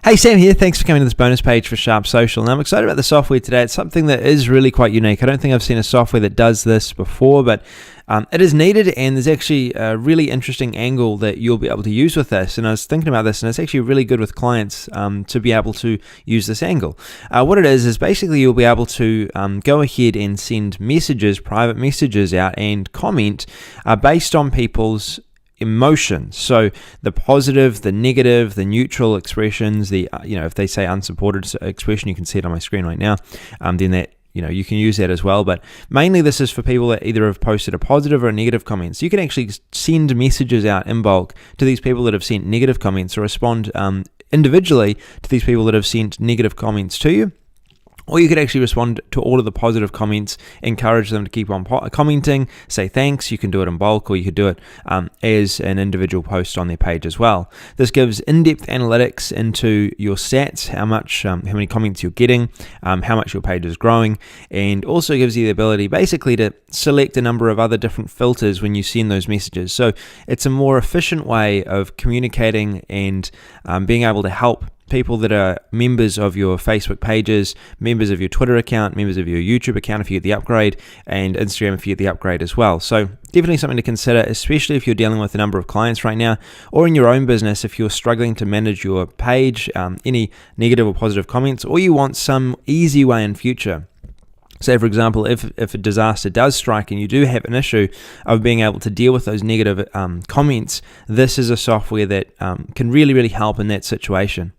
Hey, Sam here. Thanks for coming to this bonus page for SharpSocial. Now, I'm excited about the software today. It's something that is really quite unique. I don't think I've seen a software that does this before, but it is needed, and there's actually a really interesting angle that you'll be able to use with this. And I was thinking about this, and it's actually really good with clients to be able to use this angle. What it is basically you'll be able to go ahead and send messages, private messages out, and comment based on people's emotions. So the positive, the negative, the neutral expressions, if they say unsupported expression, you can see it on my screen right now, then that, you can use that as well. But mainly this is for people that either have posted a positive or a negative comment. So you can actually send messages out in bulk to these people that have sent negative comments, or respond individually to these people that have sent negative comments to you. Or you could actually respond to all of the positive comments, encourage them to keep on commenting, say thanks. You can do it in bulk, or you could do it as an individual post on their page as well. This gives in-depth analytics into your stats, how many comments you're getting, how much your page is growing, and also gives you the ability basically to select a number of other different filters when you send those messages. So it's a more efficient way of communicating and being able to help people that are members of your Facebook pages, members of your Twitter account, members of your YouTube account if you get the upgrade, and Instagram if you get the upgrade as well. So definitely something to consider, especially if you're dealing with a number of clients right now, or in your own business if you're struggling to manage your page, any negative or positive comments, or you want some easy way in future. Say, for example, if a disaster does strike and you do have an issue of being able to deal with those negative comments, this is a software that can really, really help in that situation.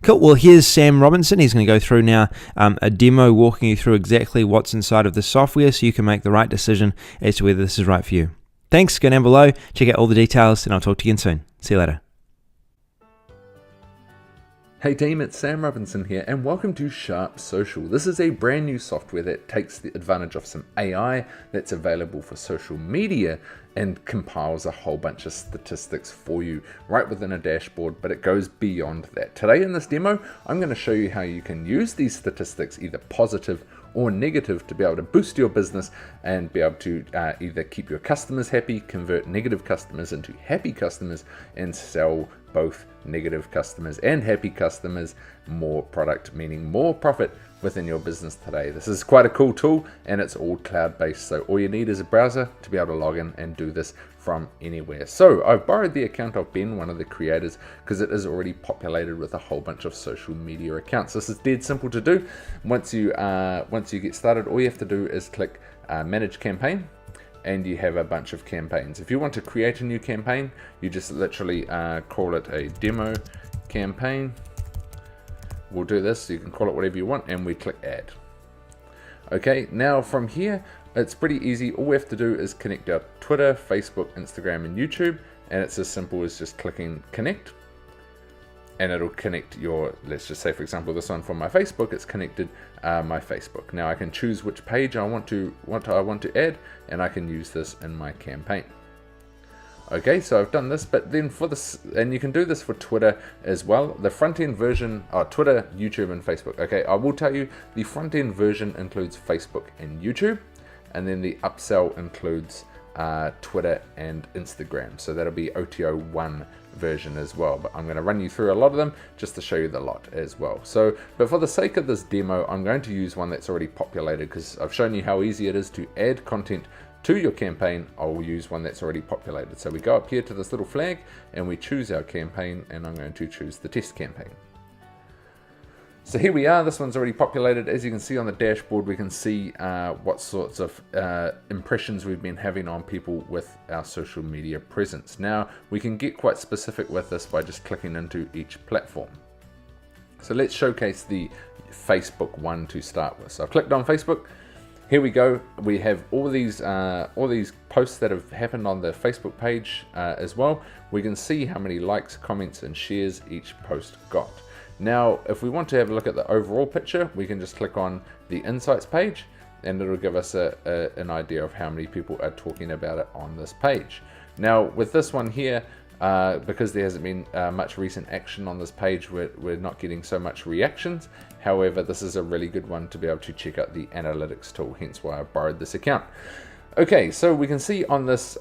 Cool. Well, here's Sam Robinson. He's going to go through now a demo walking you through exactly what's inside of the software so you can make the right decision as to whether this is right for you. Thanks. Go down below, check out all the details, and I'll talk to you again soon. See you later. Hey team, it's Sam Robinson here, and welcome to SharpSocial. This is a brand new software that takes the advantage of some AI that's available for social media and compiles a whole bunch of statistics for you right within a dashboard, but it goes beyond that. Today in this demo, I'm going to show you how you can use these statistics, either positive or negative, to be able to boost your business and be able to either keep your customers happy, convert negative customers into happy customers, and sell both negative customers and happy customers more product, meaning more profit within your business today. This is quite a cool tool, and it's all cloud-based, so all you need is a browser to be able to log in and do this from anywhere. So I've borrowed the account of Ben, one of the creators, because it is already populated with a whole bunch of social media accounts. This is dead simple to do. Once you get started, all you have to do is click manage campaign, and you have a bunch of campaigns. If you want to create a new campaign, you just literally call it a demo campaign. We'll do this, so you can call it whatever you want, and we click add. Okay, now from here, it's pretty easy. All we have to do is connect our Twitter, Facebook, Instagram, and YouTube, and it's as simple as just clicking connect, and it'll connect your, let's just say for example this one from my Facebook, it's connected my Facebook. Now I can choose which page I want to add, and I can use this in my campaign. Okay, so I've done this, but then for this, and you can do this for Twitter as well. The front end version are Twitter, YouTube, and Facebook. Okay, I will tell you the front end version includes Facebook and YouTube, and then the upsell includes Twitter and Instagram. So that'll be OTO 1 version as well, but I'm going to run you through a lot of them just to show you the lot as well. So, but for the sake of this demo, I'm going to use one that's already populated, because I've shown you how easy it is to add content to your campaign. I will use one that's already populated. So we go up here to this little flag and we choose our campaign, and I'm going to choose the test campaign. So here we are, this one's already populated. As you can see on the dashboard, we can see what sorts of impressions we've been having on people with our social media presence. Now, we can get quite specific with this by just clicking into each platform. So let's showcase the Facebook one to start with. So I've clicked on Facebook. Here we go. We have all these posts that have happened on the Facebook page as well. We can see how many likes, comments, and shares each post got. Now, if we want to have a look at the overall picture, we can just click on the Insights page, and it'll give us an idea of how many people are talking about it on this page. Now, with this one here, because there hasn't been much recent action on this page, we're not getting so much reactions. However, this is a really good one to be able to check out the analytics tool, hence why I borrowed this account. Okay, so we can see on this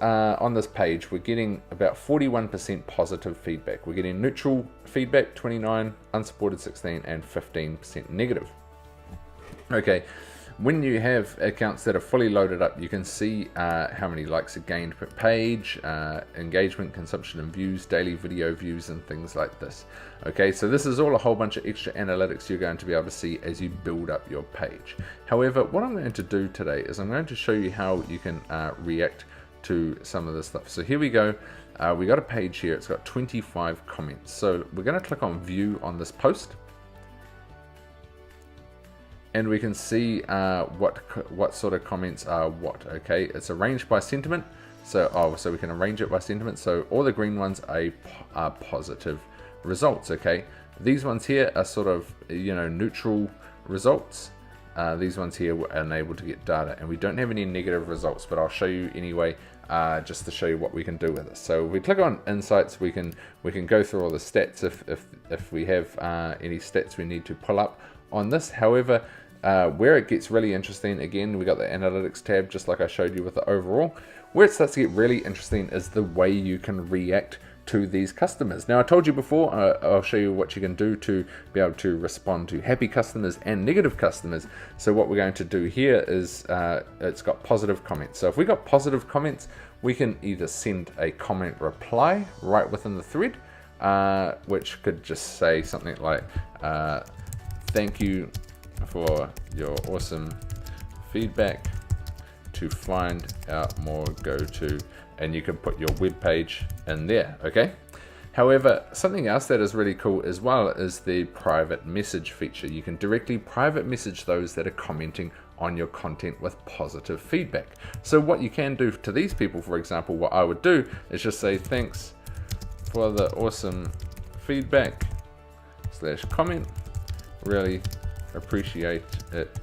page we're getting about 41% positive feedback. We're getting neutral feedback 29, unsupported 16, and 15% negative. Okay, when you have accounts that are fully loaded up, you can see how many likes are gained per page, engagement, consumption, and views, daily video views, and things like this. Okay, so this is all a whole bunch of extra analytics you're going to be able to see as you build up your page. However, what I'm going to do today is I'm going to show you how you can react to some of this stuff. So here we go. We got a page here. It's got 25 comments. So we're going to click on view on this post. And we can see what sort of comments are what. Okay, it's arranged by sentiment. So we can arrange it by sentiment. So all the green ones are positive results. Okay, these ones here are sort of neutral results. These ones here were unable to get data, and we don't have any negative results. But I'll show you anyway, just to show you what we can do with this. So if we click on insights, we can go through all the stats if we have any stats we need to pull up on this. However, where it gets really interesting, again, we got the analytics tab, just like I showed you with the overall. Where it starts to get really interesting is the way you can react to these customers. Now, I told you before, I'll show you what you can do to be able to respond to happy customers and negative customers. So what we're going to do here is it's got positive comments. So if we got positive comments, we can either send a comment reply right within the thread, which could just say something like, thank you for your awesome feedback. To find out more, go to, and you can put your web page in there. Okay, however, something else that is really cool as well is the private message feature. You can directly private message those that are commenting on your content with positive feedback. So what you can do to these people, for example, what I would do is just say, thanks for the awesome feedback / comment, really appreciate it.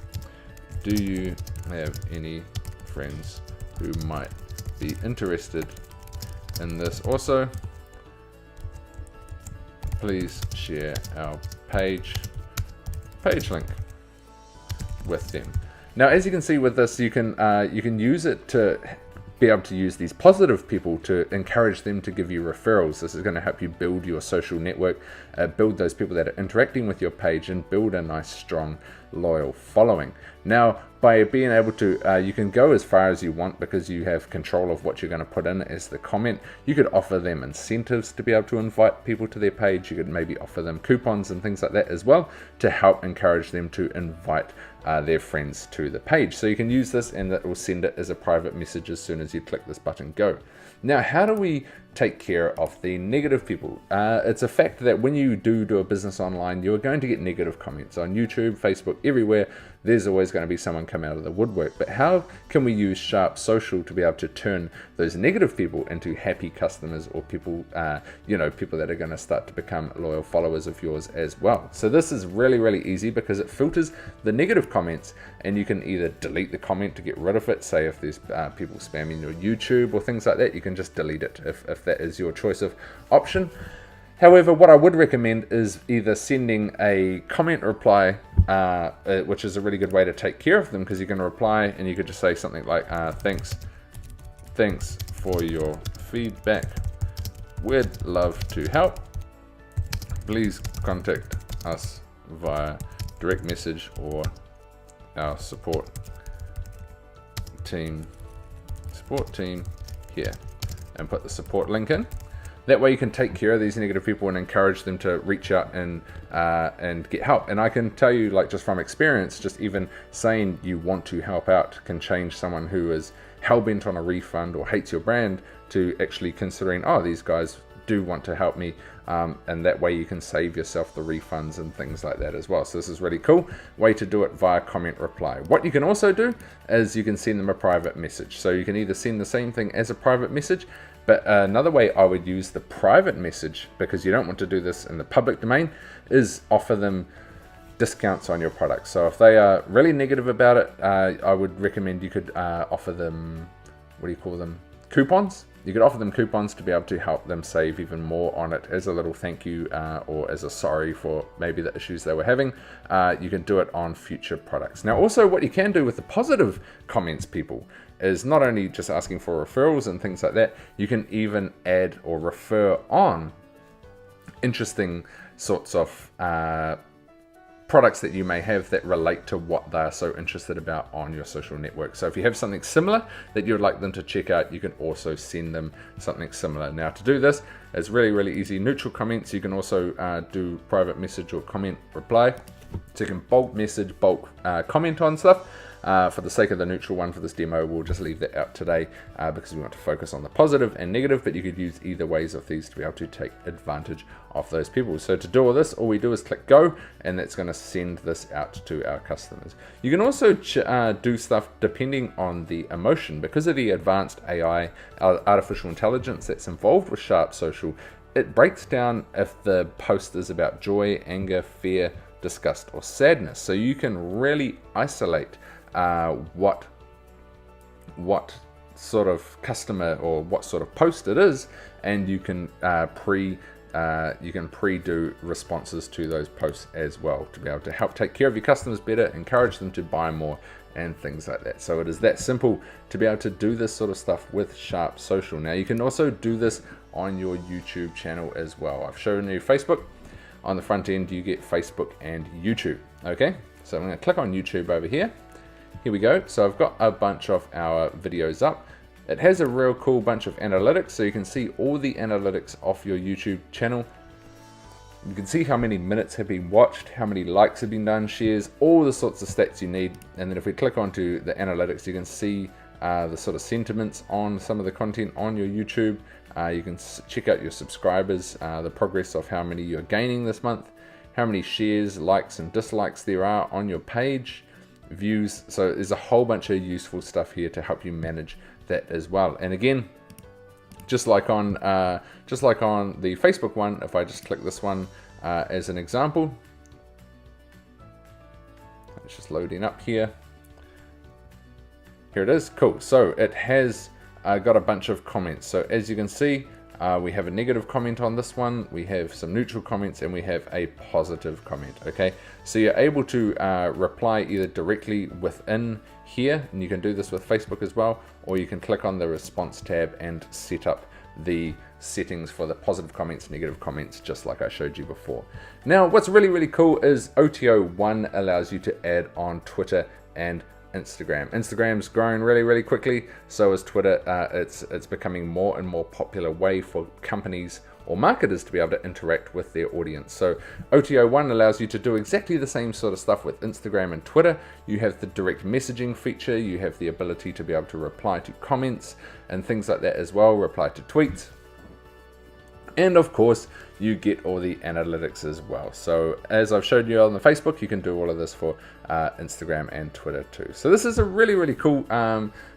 Do you have any friends who might be interested in this? Also, please share our page link with them. Now, as you can see with this, you can use it to be able to use these positive people to encourage them to give you referrals. This is going to help you build your social network, build those people that are interacting with your page, and build a nice, strong, loyal following. Now, by being able to, you can go as far as you want because you have control of what you're going to put in as the comment. You could offer them incentives to be able to invite people to their page. You could maybe offer them coupons and things like that as well to help encourage them to invite their friends to the page. So you can use this, and it will send it as a private message as soon as you click this button go. Now, how do we take care of the negative people? It's a fact that when you do a business online, you're going to get negative comments on YouTube, Facebook, everywhere. There's always going to be someone come out of the woodwork. But how can we use SharpSocial to be able to turn those negative people into happy customers, or people, people that are going to start to become loyal followers of yours as well? So this is really, really easy because it filters the negative comments, and you can either delete the comment to get rid of it. Say if there's people spamming your YouTube or things like that, you can just delete it if that is your choice of option. However, what I would recommend is either sending a comment reply, which is a really good way to take care of them, because you can reply and you could just say something like, thanks for your feedback. We'd love to help. Please contact us via direct message or our support team here, and put the support link in. That way you can take care of these negative people and encourage them to reach out and get help. And I can tell you, like, just from experience, just even saying you want to help out can change someone who is hell-bent on a refund or hates your brand to actually considering, oh, these guys do want to help me. And that way you can save yourself the refunds and things like that as well. So this is really cool way to do it via comment reply. What you can also do is you can send them a private message. So you can either send the same thing as a private message, but another way I would use the private message, because you don't want to do this in the public domain, is offer them discounts on your product. So if they are really negative about it, I would recommend you could offer them, what do you call them? Coupons. You could offer them coupons to be able to help them save even more on it as a little thank you or as a sorry for maybe the issues they were having. You can do it on future products. Now, also what you can do with the positive comments, people, is not only just asking for referrals and things like that, you can even add or refer on interesting sorts of products that you may have that relate to what they're so interested about on your social network. So if you have something similar that you'd like them to check out, you can also send them something similar. Now, to do this, it's really, really easy. Neutral comments, you can also do private message or comment reply. So you can bulk message, bulk comment on stuff. For the sake of the neutral one for this demo, we'll just leave that out today because we want to focus on the positive and negative, but you could use either ways of these to be able to take advantage of those people. So to do all this, all we do is click go, and that's going to send this out to our customers. You can also do stuff depending on the emotion. Because of the advanced AI, artificial intelligence that's involved with SharpSocial, it breaks down if the post is about joy, anger, fear, disgust, or sadness. So you can really isolate what sort of customer or what sort of post it is, and you can pre-do responses to those posts as well to be able to help take care of your customers better, encourage them to buy more, and things like that. So it is that simple to be able to do this sort of stuff with SharpSocial. Now, you can also do this on your YouTube channel as well. I've shown you Facebook. On the front end, you get Facebook and YouTube. Okay, so I'm going to click on YouTube over here. Here we go. So I've got a bunch of our videos up. It has a real cool bunch of analytics, so you can see all the analytics of your YouTube channel. You can see how many minutes have been watched, how many likes have been done, shares, all the sorts of stats you need. And then if we click onto the analytics, you can see the sort of sentiments on some of the content on your YouTube. You can check out your subscribers, the progress of how many you're gaining this month, how many shares, likes, and dislikes there are on your page, views. So there's a whole bunch of useful stuff here to help you manage that as well. And again, just like on the Facebook one, if I just click this one as an example, it's just loading up here. Here it is. Cool. So it has got a bunch of comments. So as you can see, we have a negative comment on this one, we have some neutral comments, and we have a positive comment. Okay, so you're able to reply either directly within here, and you can do this with Facebook as well, or you can click on the response tab and set up the settings for the positive comments, negative comments, just like I showed you before. Now, what's really, really cool is OTO 1 allows you to add on Twitter and Instagram. Instagram's growing really, really quickly, so is Twitter. It's becoming more and more popular way for companies or marketers to be able to interact with their audience. So OTO 1 allows you to do exactly the same sort of stuff with Instagram and Twitter. You have the direct messaging feature, you have the ability to be able to reply to comments and things like that as well, reply to tweets. And of course, you get all the analytics as well. So as I've showed you on the Facebook, you can do all of this for Instagram and Twitter too. So this is a really, really cool,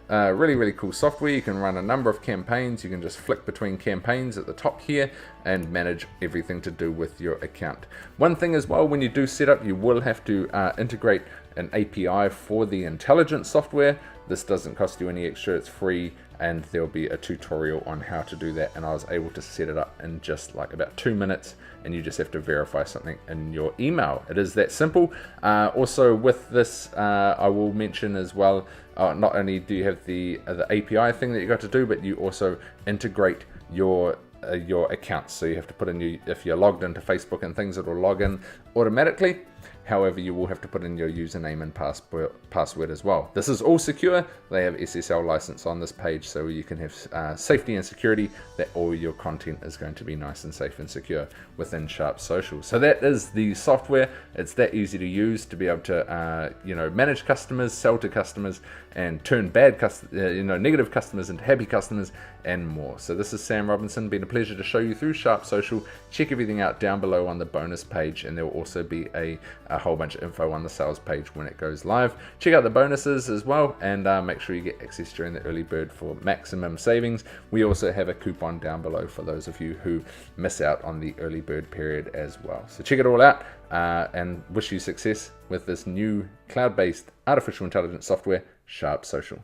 really cool software. You can run a number of campaigns. You can just flick between campaigns at the top here and manage everything to do with your account. One thing as well, when you do set up, you will have to integrate an API for the intelligence software. This doesn't cost you any extra, it's free, and there'll be a tutorial on how to do that, and I was able to set it up in just like about 2 minutes, and you just have to verify something in your email. It is that simple. Also with this, I will mention as well, not only do you have the API thing that you got to do, but you also integrate your accounts. So you have to put in if you're logged into Facebook and things, it will log in automatically. However, you will have to put in your username and password as well. This is all secure. They have SSL license on this page, so you can have safety and security that all your content is going to be nice and safe and secure within SharpSocial. So that is the software. It's that easy to use to be able to manage customers, sell to customers, and turn negative customers into happy customers and more. So this is Sam Robinson. Been a pleasure to show you through SharpSocial. Check everything out down below on the bonus page, and there will also be a whole bunch of info on the sales page when it goes live. Check out the bonuses as well, and make sure you get access during the early bird for maximum savings. We also have a coupon down below for those of you who miss out on the early bird period as well. So check it all out, and wish you success with this new cloud-based artificial intelligence software, SharpSocial.